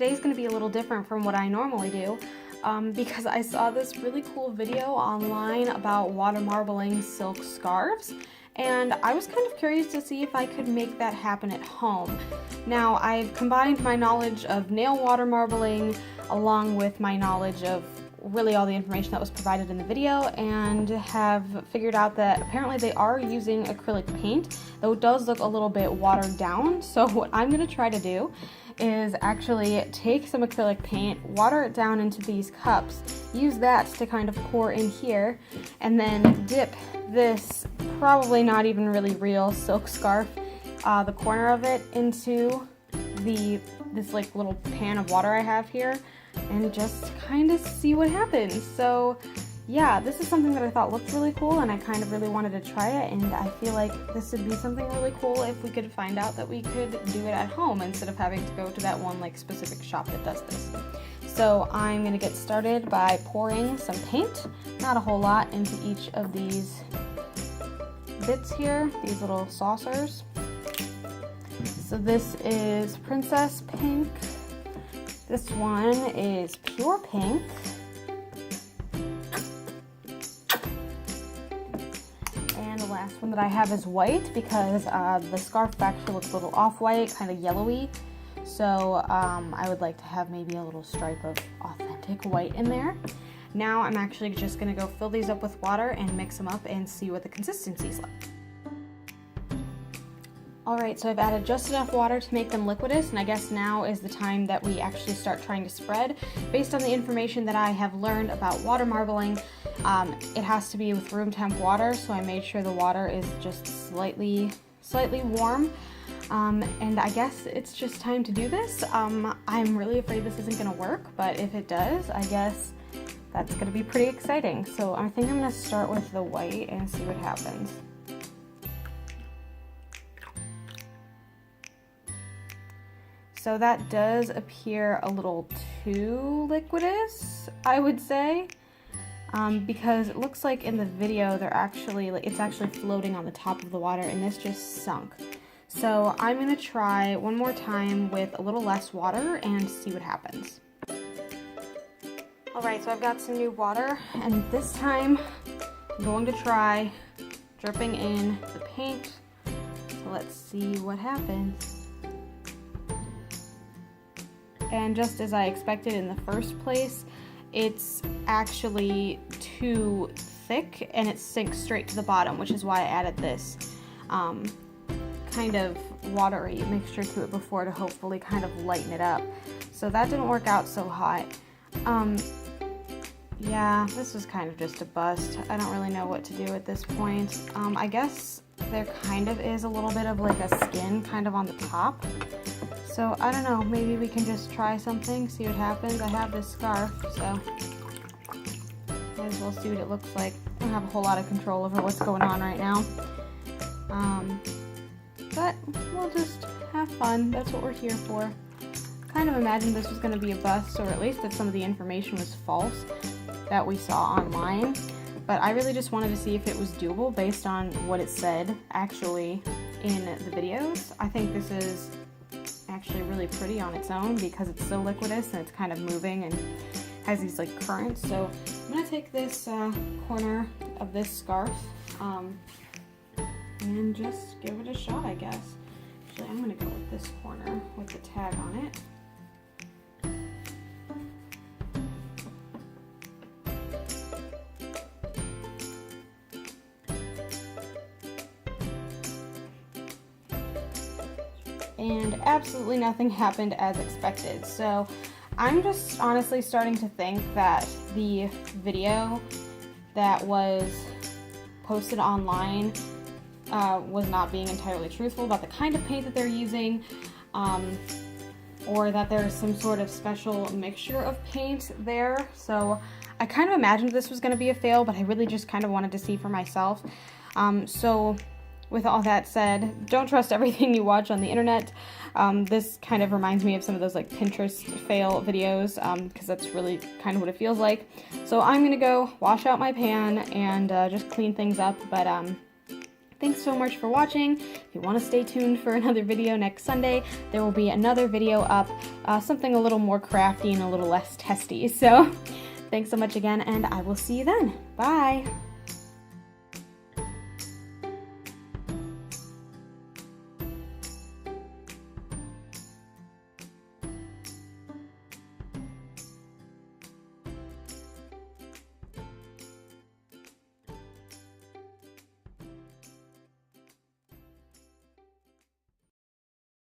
today's going to be a little different from what I normally do because I saw this really cool video online about water marbling silk scarves, and I was kind of curious to see if I could make that happen at home. Now, I've combined my knowledge of nail water marbling along with my knowledge of really all the information that was provided in the video, and have figured out that apparently they are using acrylic paint, though it does look a little bit watered down. So what I'm going to try to do is actually take some acrylic paint, water it down into these cups, use that to kind of pour in here, and then dip this probably not even really real silk scarf, the corner of it, into this like little pan of water I have here, and just kind of see what happens. So yeah, this is something that I thought looked really cool, and I kind of really wanted to try it, and I feel like this would be something really cool if we could find out that we could do it at home instead of having to go to that one like specific shop that does this. So I'm going to get started by pouring some paint, not a whole lot, into each of these bits here, these little saucers. So this is Princess Pink. This one is Pure Pink. And the last one that I have is white, because the scarf actually looks a little off-white, kind of yellowy. So I would like to have maybe a little stripe of authentic white in there. Now I'm actually just going to go fill these up with water and mix them up and see what the consistency is like. Alright, so I've added just enough water to make them liquidous, and I guess now is the time that we actually start trying to spread. Based on the information that I have learned about water marbling, it has to be with room temp water, so I made sure the water is just slightly warm. And I guess it's just time to do this. I'm really afraid this isn't going to work, but if it does, I guess that's going to be pretty exciting. So I think I'm going to start with the white and see what happens. So that does appear a little too liquidous, I would say, because it looks like in the video it's actually floating on the top of the water, and this just sunk. So I'm going to try one more time with a little less water and see what happens. Alright, so I've got some new water, and this time I'm going to try dripping in the paint. So let's see what happens. And just as I expected in the first place, it's actually too thick and it sinks straight to the bottom, which is why I added this kind of watery mixture to it before to hopefully kind of lighten it up. So that didn't work out so hot. Yeah, this was kind of just a bust. I don't really know what to do at this point. I guess there kind of is a little bit of like a skin kind of on the top. So I don't know, maybe we can just try something, see what happens. I have this scarf, so might as well see what it looks like. I don't have a whole lot of control over what's going on right now. But we'll just have fun. That's what we're here for. Kind of imagined this was going to be a bust, or at least that some of the information was false that we saw online. But I really just wanted to see if it was doable based on what it said actually in the videos. I think this is actually really pretty on its own because it's so liquidous and it's kind of moving and has these like currents. So I'm going to take this corner of this scarf and just give it a shot, I guess. Actually, I'm going to go with this corner with the tag on it. And absolutely nothing happened as expected. So I'm just honestly starting to think that the video that was posted online was not being entirely truthful about the kind of paint that they're using, or that there's some sort of special mixture of paint there. So I kind of imagined this was going to be a fail, but I really just kind of wanted to see for myself. So with all that said, don't trust everything you watch on the internet. This kind of reminds me of some of those like Pinterest fail videos, because that's really kind of what it feels like. So I'm gonna go wash out my pan and just clean things up, but thanks so much for watching. If you want to stay tuned for another video next Sunday, there will be another video up, something a little more crafty and a little less testy. So thanks so much again, and I will see you then. Bye!